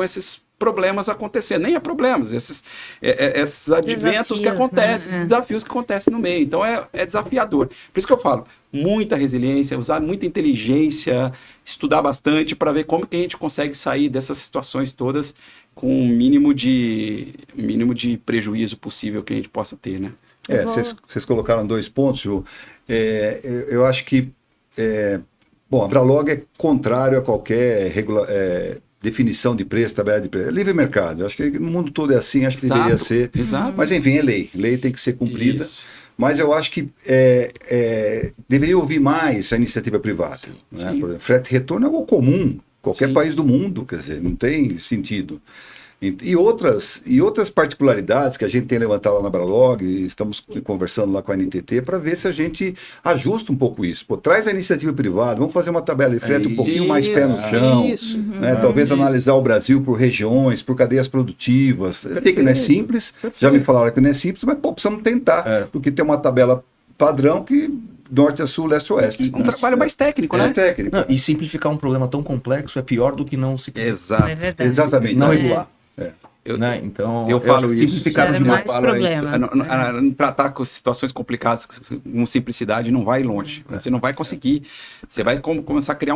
esses problemas acontecendo. Nem é problemas, esses adventos que acontecem, esses desafios que acontecem no meio. Então é desafiador. Por isso que eu falo, muita resiliência, usar muita inteligência, estudar bastante para ver como que a gente consegue sair dessas situações todas com o mínimo de prejuízo possível que a gente possa ter, né? Vocês colocaram 2 pontos, Ju. Eu acho que bom, a Bralog é contrário a qualquer definição de preço, tabela de preço. É livre mercado. Eu acho que no mundo todo é assim, acho que deveria ser. Exato. Mas enfim, é lei. Lei tem que ser cumprida. Isso. Mas eu acho que deveria ouvir mais a iniciativa privada. Sim, Né? sim. Por exemplo, frete retorno é algo comum. Qualquer Sim. país do mundo, quer dizer, não tem sentido. E outras particularidades que a gente tem levantado lá na Bralog, e estamos conversando lá com a NTT para ver se a gente ajusta um pouco isso. Pô, traz a iniciativa privada, vamos fazer uma tabela de frete um pouquinho mais pé no chão. Isso. Né? Talvez analisar o Brasil por regiões, por cadeias produtivas. Eu sei que não é simples, já me falaram que não é simples, mas precisamos tentar, porque tem uma tabela padrão que norte a sul, leste a oeste. Um trabalho mais técnico, né? Mais técnico. Não, e simplificar um problema tão complexo é pior do que não se Exato. É verdade. Exatamente. não né? regular. Eu- Né? Então, eu falo acho que isso. simplificar Gera demais. mais problemas. Tratar com situações complicadas com simplicidade não vai longe. Você não vai conseguir. Você vai começar a criar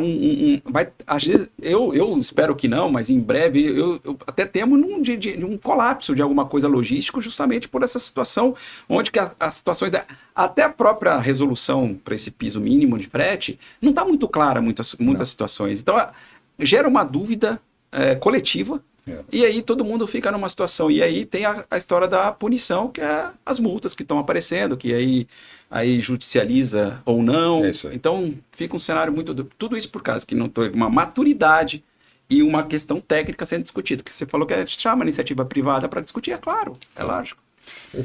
às vezes, eu espero que não, mas em breve eu até temo de um colapso de alguma coisa logística justamente por essa situação, onde que as situações... Até a própria resolução para esse piso mínimo de frete não está muito clara muitas situações. Então, gera uma dúvida coletiva. E aí todo mundo fica numa situação. E aí tem a história da punição, que é as multas que estão aparecendo, que aí judicializa ou não. Então fica um cenário muito... Tudo isso por causa que não teve uma maturidade e uma questão técnica sendo discutida. Que você falou que chama a iniciativa privada para discutir, é claro, é lógico.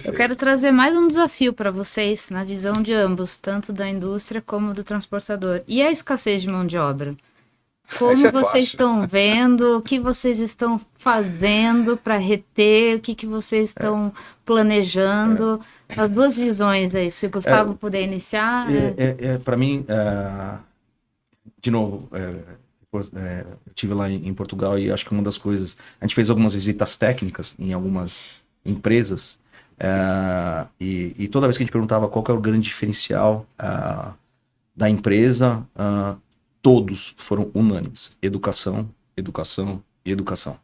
Eu quero trazer mais um desafio para vocês, na visão de ambos, tanto da indústria como do transportador. E a escassez de mão de obra? Como Isso é vocês fácil. estão vendo, o que vocês estão fazendo para reter, o que vocês estão planejando, as duas visões aí, se o Gustavo puder iniciar. Para mim, de novo, eu estive lá em Portugal e acho que uma das coisas... A gente fez algumas visitas técnicas em algumas empresas e toda vez que a gente perguntava qual que é o grande diferencial da empresa... todos foram unânimes. Educação, educação e educação.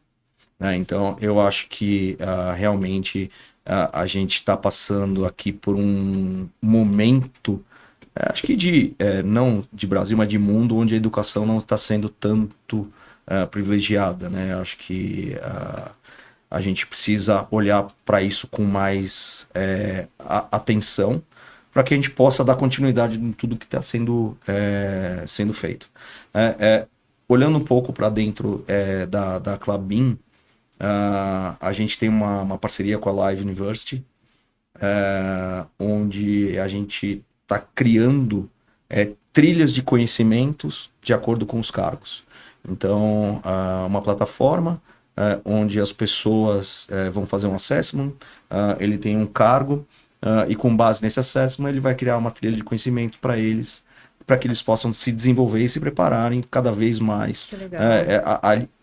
Né? Então, eu acho que realmente a gente está passando aqui por um momento, acho que não de Brasil, mas de mundo, onde a educação não está sendo tanto privilegiada. Né? Acho que a gente precisa olhar para isso com mais atenção, para que a gente possa dar continuidade em tudo que está sendo feito. Olhando um pouco para dentro da Klabin, a gente tem uma parceria com a Live University, onde a gente está criando trilhas de conhecimentos de acordo com os cargos. Então, uma plataforma onde as pessoas vão fazer um assessment, ele tem um cargo, e com base nesse assessment ele vai criar uma trilha de conhecimento para eles, para que eles possam se desenvolver e se prepararem cada vez mais. Que legal.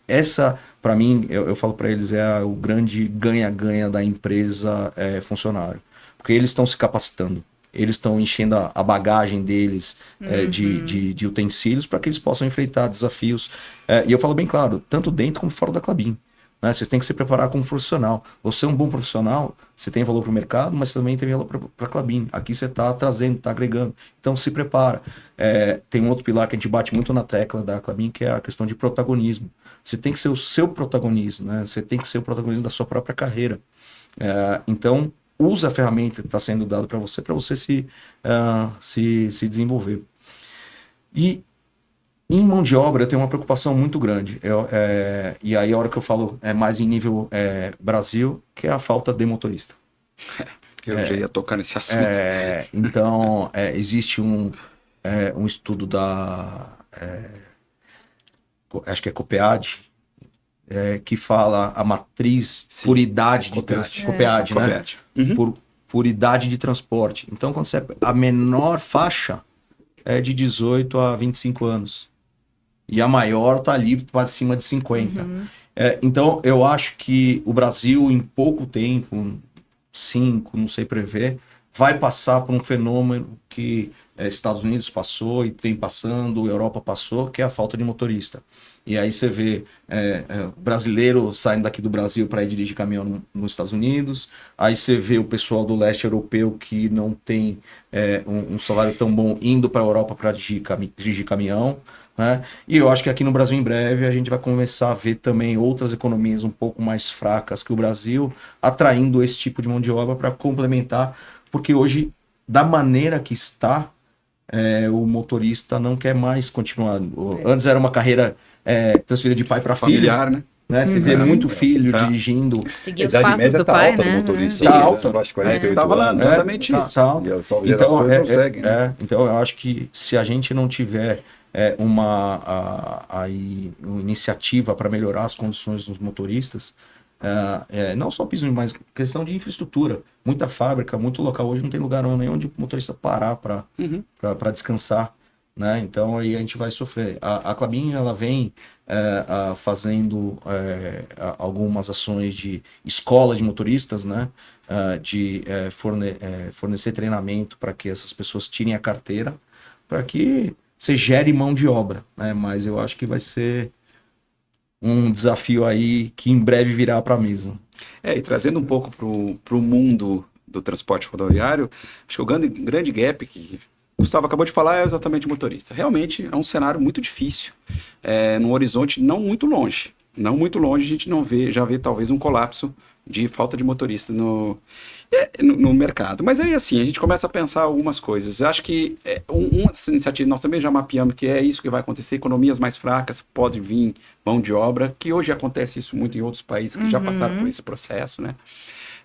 Essa, para mim, eu falo para eles, o grande ganha-ganha da empresa funcionário. Porque eles estão se capacitando, eles estão enchendo a bagagem deles de utensílios para que eles possam enfrentar desafios. E eu falo bem claro, tanto dentro como fora da Klabin. Né? Vocês têm que se preparar como profissional. Você é um bom profissional, você tem valor para o mercado, mas também tem valor para a Klabin. Aqui você está trazendo, está agregando. Então se prepara. Tem um outro pilar que a gente bate muito na tecla da Klabin, que é a questão de protagonismo. Você tem que ser o seu protagonismo, né? Você tem que ser o protagonismo da sua própria carreira. Então, usa a ferramenta que está sendo dada para você se desenvolver. E em mão de obra eu tenho uma preocupação muito grande. E aí a hora que eu falo mais em nível Brasil, que é a falta de motorista. Eu já ia tocar nesse assunto. Então, existe um estudo acho que é Copead, que fala a matriz por idade de transporte. Copead, né? Copead. Uhum. Por idade de transporte. Então, quando a menor faixa é de 18 a 25 anos. E a maior está ali para cima de 50. Então, eu acho que o Brasil, em pouco tempo, 5, não sei prever, vai passar por um fenômeno que Estados Unidos passou e vem passando, Europa passou, que é a falta de motorista. E aí você vê brasileiro saindo daqui do Brasil para ir dirigir caminhão nos Estados Unidos, aí você vê o pessoal do leste europeu que não tem um salário tão bom indo para a Europa para dirigir caminhão. Né? E eu acho que aqui no Brasil, em breve, a gente vai começar a ver também outras economias um pouco mais fracas que o Brasil, atraindo esse tipo de mão de obra para complementar, porque hoje, da maneira que está, o motorista não quer mais continuar. Antes era uma carreira transferida de pai para filho. Familiar, né? Você vê muito filho dirigindo. Seguir os A idade passos média do tá pai, alta né? do motorista. Tá né? alta. Eu acho 48 Tá falando, anos. exatamente isso. Tá. E as gerações Então, não seguem. Né? então, eu acho que se a gente não tiver uma iniciativa para melhorar as condições dos motoristas, não só piso, mas questão de infraestrutura. Muita fábrica, muito local hoje não tem lugar nem onde o motorista parar para descansar. Né? Então aí a gente vai sofrer. A Klabin, ela vem fazendo algumas ações de escola de motoristas, né? De fornecer treinamento para que essas pessoas tirem a carteira, para que você gere mão de obra, né? Mas eu acho que vai ser um desafio aí que em breve virá para a mesa. E trazendo um pouco para o mundo do transporte rodoviário, acho que o grande gap que o Gustavo acabou de falar é exatamente motorista. Realmente é um cenário muito difícil, num horizonte não muito longe. Não muito longe a gente já vê talvez um colapso de falta de motorista no mercado. Mas aí assim, a gente começa a pensar algumas coisas. Eu acho que uma dessas iniciativas, nós também já mapeamos que é isso que vai acontecer, economias mais fracas, pode vir mão de obra, que hoje acontece isso muito em outros países que já passaram por esse processo, né?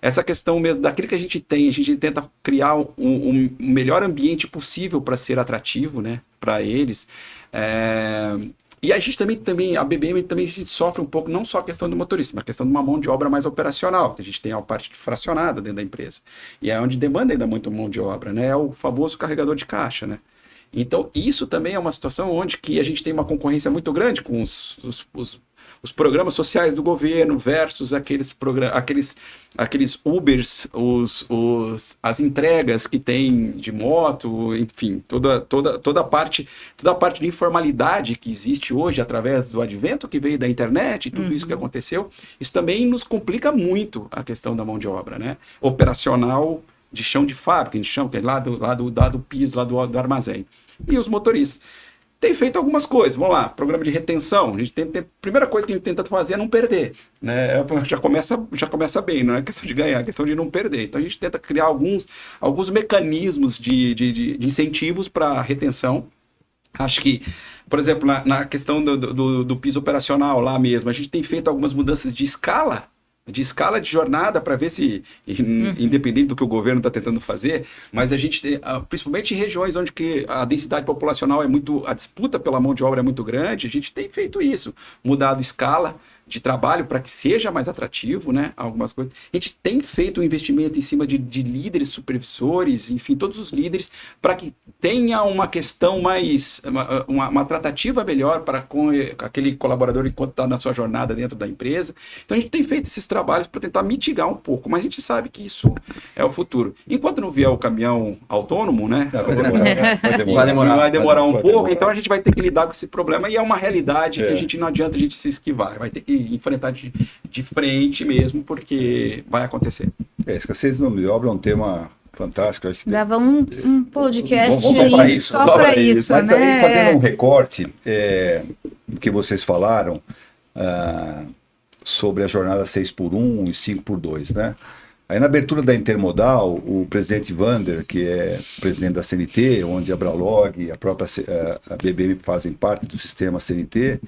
Essa questão mesmo daquilo que a gente tenta criar um melhor ambiente possível para ser atrativo, né, para eles. E a gente também, a BBM também sofre um pouco, não só a questão do motorista, mas a questão de uma mão de obra mais operacional, que a gente tem a parte fracionada dentro da empresa. E é onde demanda ainda muito mão de obra, né? É o famoso carregador de caixa, né? Então, isso também é uma situação onde que a gente tem uma concorrência muito grande com os programas sociais do governo versus aqueles Ubers, as entregas que tem de moto, enfim, toda a parte de informalidade que existe hoje através do advento que veio da internet e tudo isso que aconteceu, isso também nos complica muito a questão da mão de obra, né? Operacional de chão de fábrica, de chão, que é lá do piso, lá do armazém. E os motoristas tem feito algumas coisas, vamos lá, programa de retenção, a primeira coisa que a gente tenta fazer é não perder, né? Já começa bem, não é questão de ganhar, é questão de não perder. Então a gente tenta criar alguns mecanismos de incentivos para retenção. Acho que, por exemplo, na questão do piso operacional lá mesmo, a gente tem feito algumas mudanças de escala de jornada para ver se, independente do que o governo está tentando fazer, mas a gente tem, principalmente em regiões onde que a densidade populacional a disputa pela mão de obra é muito grande, a gente tem feito isso, mudado escala, de trabalho para que seja mais atrativo, né? Algumas coisas. A gente tem feito um investimento em cima de líderes, supervisores, enfim, todos os líderes, para que tenha uma questão mais, uma tratativa melhor para com aquele colaborador enquanto está na sua jornada dentro da empresa. Então a gente tem feito esses trabalhos para tentar mitigar um pouco, mas a gente sabe que isso é o futuro. Enquanto não vier o caminhão autônomo, né? Vai demorar um pouco, então a gente vai ter que lidar com esse problema e é uma realidade que a gente não adianta a gente se esquivar, vai ter que enfrentar de frente mesmo, porque vai acontecer. Escassez de mão de obra é um tema fantástico. Acho que Dava um podcast vamos aí só para isso, mas né? aí, fazendo um recorte do que vocês falaram sobre a jornada 6x1 e 5x2, né? Aí na abertura da Intermodal, o presidente Vander, que é presidente da CNT, onde a Bralog e a própria a BBM fazem parte do sistema CNT,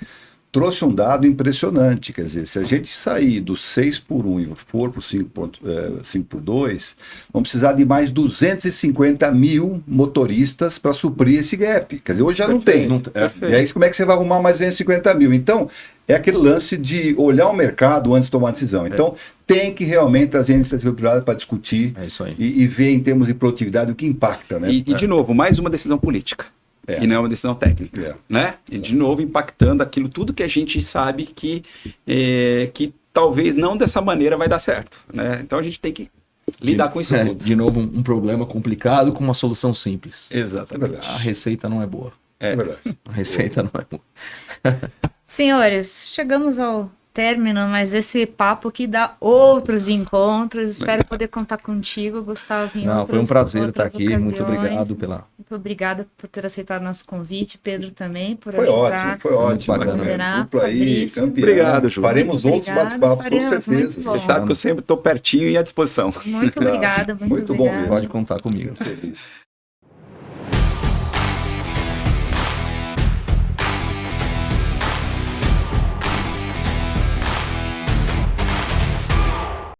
trouxe um dado impressionante. Quer dizer, se a gente sair do 6x1 e for para o 5x2, vamos precisar de mais 250 mil motoristas para suprir esse gap. Quer dizer, hoje já não tem. E aí como é que você vai arrumar mais 250 mil? Então, é aquele lance de olhar o mercado antes de tomar decisão. Então, tem que realmente trazer a iniciativa privada para discutir e ver em termos de produtividade o que impacta. Né? E de novo, mais uma decisão política. E não é uma decisão técnica, né? E de novo impactando aquilo tudo que a gente sabe que talvez não dessa maneira vai dar certo, né? Então a gente tem que lidar com isso tudo. De novo, um problema complicado com uma solução simples. Exatamente. A receita não é boa. É verdade. A receita não é boa. Senhores, chegamos ao término, mas esse papo aqui dá outros encontros. Espero poder contar contigo, Gustavo, em Foi um prazer estar aqui. ocasiões. Muito obrigado pela... Muito obrigada por ter aceitado nosso convite. Pedro também, por Foi ajudar. Foi ótimo. Moderar, Dupla aí, Fabrício. campeão. Obrigado, Ju. Faremos outros bate-papos, com certeza. Muito bom. Você sabe que eu sempre estou pertinho e à disposição. Muito obrigada. Muito bom obrigada. mesmo. Pode contar comigo. Feliz.